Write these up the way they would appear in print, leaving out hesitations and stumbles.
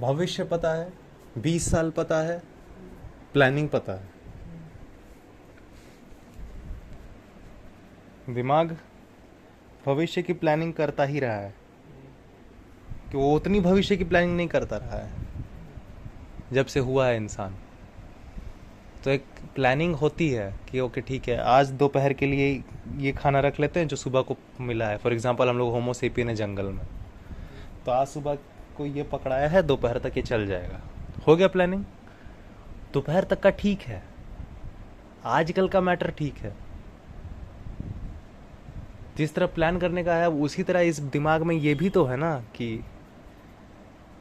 भविष्य पता है, 20 साल पता है, प्लानिंग पता है। दिमाग भविष्य की प्लानिंग करता ही रहा है कि वो उतनी भविष्य की प्लानिंग नहीं करता रहा है जब से हुआ है इंसान। तो एक प्लानिंग होती है कि ओके ठीक है, आज दोपहर के लिए ये खाना रख लेते हैं जो सुबह को मिला है। फॉर एग्जांपल हम लोग होमो सेपियन है जंगल में, तो आज सुबह को ये पकड़ाया है, दोपहर तक ये चल जाएगा। हो गया प्लानिंग। दोपहर तक का ठीक है, आजकल का मैटर ठीक है। जिस तरह प्लान करने का है उसी तरह इस दिमाग में ये भी तो है ना कि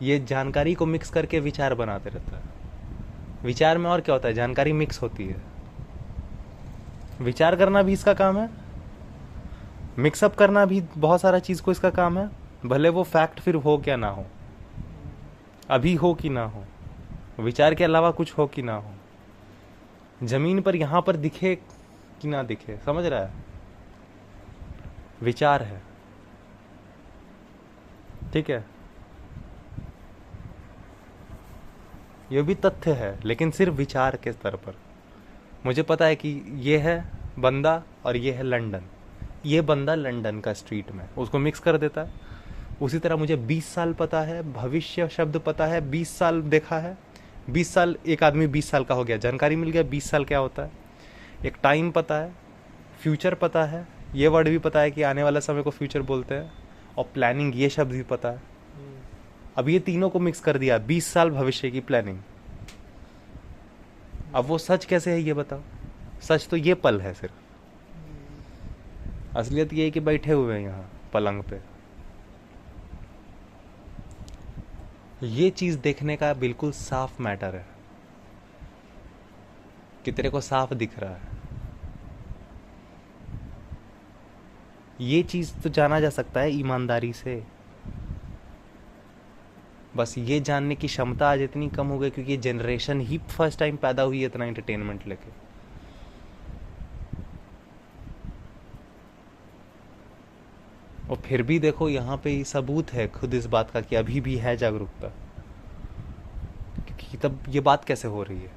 ये जानकारी को मिक्स करके विचार बनाते रहता है। विचार में और क्या होता है, जानकारी मिक्स होती है। विचार करना भी इसका काम है, मिक्सअप करना भी बहुत सारा चीज़ को इसका काम है। भले वो फैक्ट फिर हो क्या ना हो, अभी हो कि ना हो, विचार के अलावा कुछ हो कि ना हो, जमीन पर यहाँ पर दिखे कि ना दिखे, समझ रहा है, विचार है। ठीक है, ये भी तथ्य है लेकिन सिर्फ विचार के स्तर पर। मुझे पता है कि ये है बंदा और ये है लंदन, ये बंदा लंदन का स्ट्रीट में, उसको मिक्स कर देता है। उसी तरह मुझे 20 साल पता है, भविष्य शब्द पता है, 20 साल देखा है। 20 साल, एक आदमी 20 साल का हो गया, जानकारी मिल गया 20 साल क्या होता है। एक टाइम पता है, फ्यूचर पता है, ये वर्ड भी पता है कि आने वाला समय को फ्यूचर बोलते हैं, और प्लानिंग ये शब्द भी पता है। अब ये तीनों को मिक्स कर दिया, 20 साल भविष्य की प्लानिंग। अब वो सच कैसे है ये बताओ। सच तो ये पल है सिर्फ, असलियत ये है कि बैठे हुए हैं यहाँ पलंग पे। ये चीज देखने का बिल्कुल साफ मैटर है कि तेरे को साफ दिख रहा है। ये चीज तो जाना जा सकता है ईमानदारी से। बस ये जानने की क्षमता आज इतनी कम हो गई क्योंकि ये जनरेशन ही फर्स्ट टाइम पैदा हुई है इतना एंटरटेनमेंट लेके। और फिर भी देखो यहाँ पे ये सबूत है खुद इस बात का कि अभी भी है जागरूकता, क्योंकि तब ये बात कैसे हो रही है।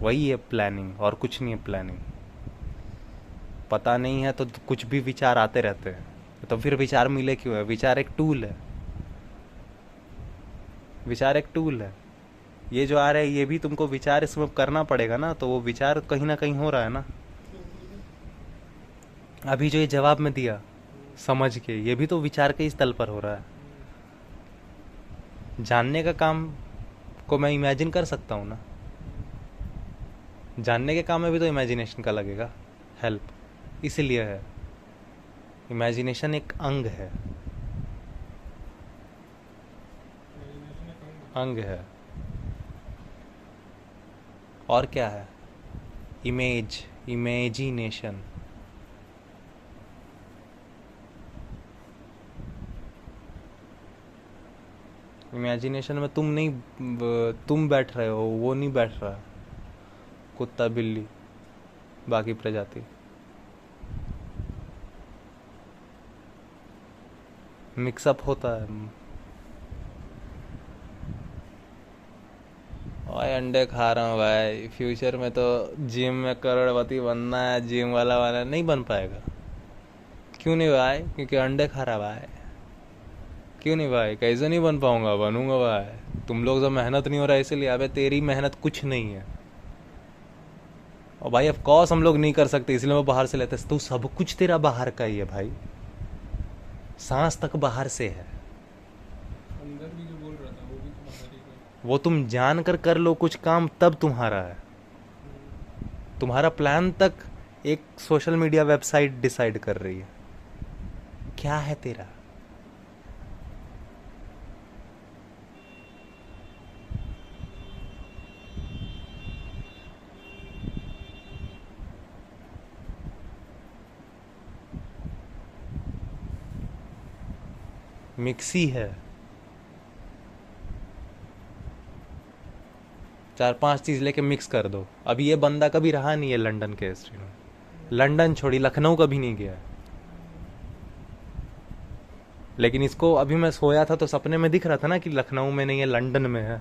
वही है प्लानिंग, और कुछ नहीं है प्लानिंग। पता नहीं है तो कुछ भी विचार आते रहते हैं, तो फिर विचार मिले क्यों है। विचार एक टूल है, विचार एक टूल है। ये जो आ रहा है ये भी तुमको विचार इसमें करना पड़ेगा ना, तो वो विचार कहीं ना कहीं हो रहा है ना। अभी जो ये जवाब में दिया समझ के, ये भी तो विचार के इस तल पर हो रहा है। जानने का काम को मैं इमेजिन कर सकता हूँ ना, जानने के काम में भी तो इमेजिनेशन का लगेगा हेल्प, इसीलिए है इमेजिनेशन एक अंग है, अंग है। और क्या है, इमेज, इमेजिनेशन। इमेजिनेशन में तुम नहीं, तुम बैठ रहे हो, वो नहीं बैठ रहा, कुत्ता बिल्ली बाकी प्रजाति। मिक्सअप होता है। भाई अंडे खा रहा हूँ भाई, फ्यूचर में तो जिम में करोड़पति बनना है, जिम वाला वाला नहीं बन पाएगा। क्यों नहीं भाई, क्योंकि अंडे खा रहा भाई। क्यों नहीं भाई, कैसे नहीं बन पाऊंगा, बनूंगा भाई। तुम लोग तो मेहनत नहीं हो रहा इसीलिए। अबे तेरी मेहनत कुछ नहीं है। और भाई ऑफ कोर्स हम लोग नहीं कर सकते इसलिए वो बाहर से लेते हैं। तो सब कुछ तेरा बाहर का ही है भाई, सांस तक बाहर से है। अंदर भी जो बोल रहा था वो भी तुम्हारा ही है। वो तुम जान कर लो कुछ काम तब तुम्हारा है। तुम्हारा प्लान तक एक सोशल मीडिया वेबसाइट डिसाइड कर रही है क्या है तेरा। मिक्सी है, 4-5 चीज लेके मिक्स कर दो। अभी ये बंदा कभी रहा नहीं है लंदन के हिस्ट्री में, लंदन छोड़ी लखनऊ कभी नहीं गया। लेकिन इसको अभी मैं सोया था तो सपने में दिख रहा था ना कि लखनऊ में नहीं है, लंदन में है।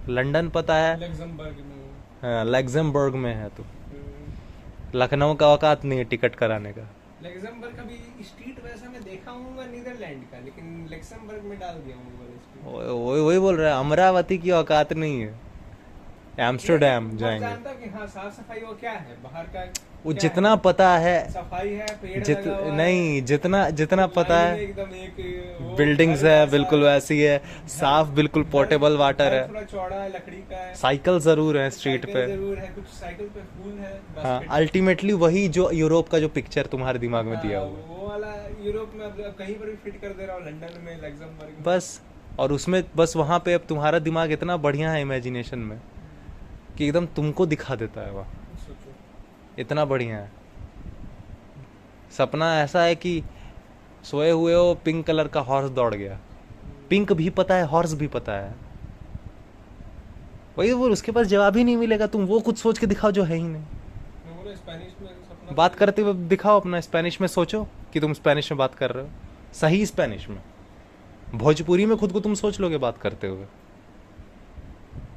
लंदन पता है? लग्जमबर्ग में हूँ। हाँ, लग्जमबर्ग में है तो हम्म, लखनऊ का औकात नहीं है टिकट कराने का। लग्जमबर्ग का भी स्ट्रीट वैसा मैं देखा हूँ नीदरलैंड का, लेकिन लग्जमबर्ग में डाल दिया हूँ वो वाला स्ट्रीट। वही वही बोल रहा है, अमरावती की औकात नहीं है। एम्स्टरडेम मैं जाएंगे। जानता हूँ कि हाँ साफ सफाई वो क्या है, बाहर का वो क्या जितना है? पता है, सफाई है, पेड़ लगा हुआ है, नहीं, जितना जितना पता लाइन में है, एकदम एक वो बिल्डिंग्स घर है जैसा बिल्कुल वैसी है, साफ बिल्कुल घर- पोर्टेबल वाटर घर है। थोड़ा चौड़ा है, लकड़ी का है। साइकिल जरूर है स्ट्रीट साइकिल पे। जरूर है, कुछ साइकिल पे फूल है, हाँ, बास्केट। अल्टीमेटली वही जो यूरोप का जो पिक्चर तुम्हारे दिमाग में दिया हाँ, हुआ है। वो वाला यूरोप में अब कहीं पर भी फिट कर दे रहा हूँ, लंदन में, लग्जमबर्ग में। बस, और उसमें बस वहाँ पे अब तुम्हारा दिमाग इतना बढ़िया है इमेजिनेशन में कि एकदम तुमको दिखा देता है वहाँ। सोचो। इतना बढ़िया है। सपना ऐसा है कि सोए हुए हो, पिंक कलर का हॉर्स दौड़ गया। पिंक भी पता है, हॉर्स भी पता है। वही वो, उसके पास जवाब ही नहीं मिलेगा, तुम वो कुछ सोच के दिखाओ जो है ही नहीं। मैं बोला स्पेनिश में सपना बात करते हुए दिखाओ अपना, स्पेनिश में सोचो कि तुम स्पेनिश में बात कर रहे हो, सही स्पेनिश में। भोजपुरी में खुद को तुम सोच लोगे बात करते हुए,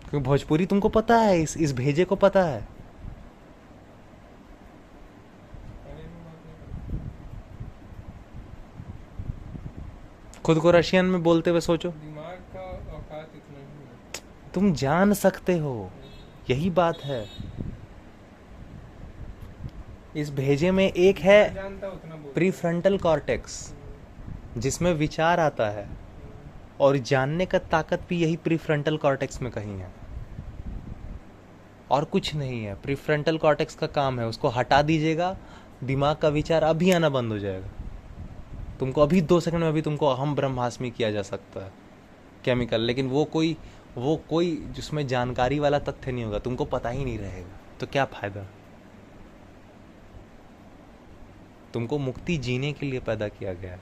क्योंकि भोजपुरी तुमको पता है, इस भेजे को पता है। स्पेनिश में बात नहीं करता। खुद को रशियन में बोलते हुए सोचो। दिमाग का औकात इतना ही है। तुम जान सकते हो, यही बात है। इस भेजे में एक है मैं जानता हूँ उतना बोल। प्रीफ्रंटल कॉर्टेक्स, जिसमें विचार आता है, और जानने का ताकत भी यही प्रीफ्रंटल कॉर्टेक्स में कहीं है, और कुछ नहीं है। प्रीफ्रंटल कॉर्टेक्स का काम है, उसको हटा दीजिएगा, दिमाग का विचार अभी आना बंद हो जाएगा। तुमको अभी 2 सेकंड में अभी तुमको अहम ब्रह्मास्मि किया जा सकता है केमिकल, लेकिन वो कोई जिसमें जानकारी वाला तथ्य नहीं होगा, तुमको पता ही नहीं रहेगा, तो क्या फायदा। तुमको मुक्ति जीने के लिए पैदा किया गया है।